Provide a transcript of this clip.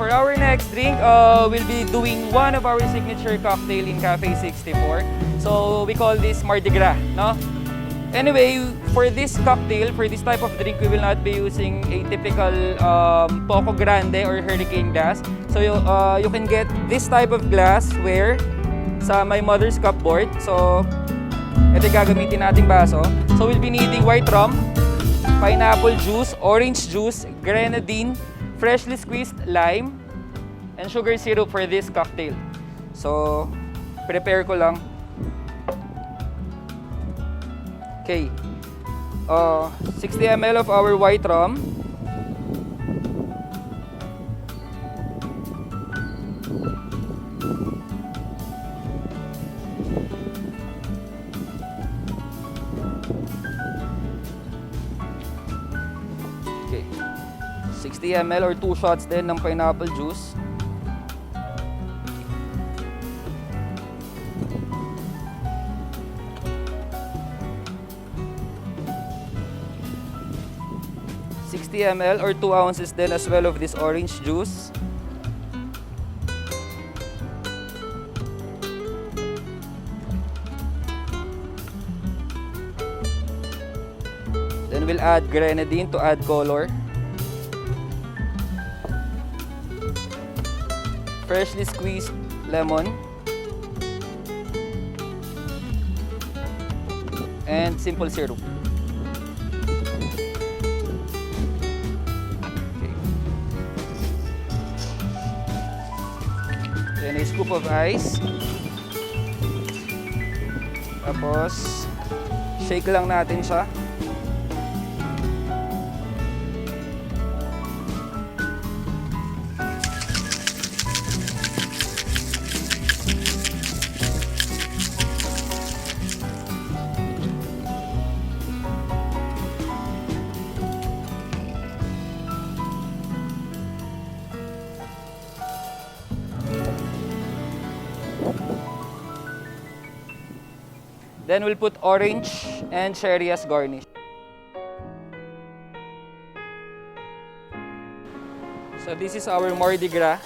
for our next drink, we'll be doing one of our signature cocktail in Cafe 64. So we call this Mardi Gras, no? Anyway, for this cocktail, for this type of drink, we will not be using a typical Poco Grande or Hurricane glass. So you can get this type of glass where sa my mother's cupboard. So ito yung gagamitin nating baso. So we'll be needing white rum, pineapple juice, orange juice, grenadine, freshly squeezed lime, and sugar syrup for this cocktail. So, prepare ko lang. Okay. 60 ml of our white rum. Okay. 60 ml or 2 shots din ng pineapple juice. ml or 2 ounces din as well of this orange juice. Then we'll add grenadine to add color. Freshly squeezed lemon. And simple syrup. Then a scoop of ice. Tapos, shake lang natin siya. Then we'll put orange and cherry as garnish. So this is our Mardi Gras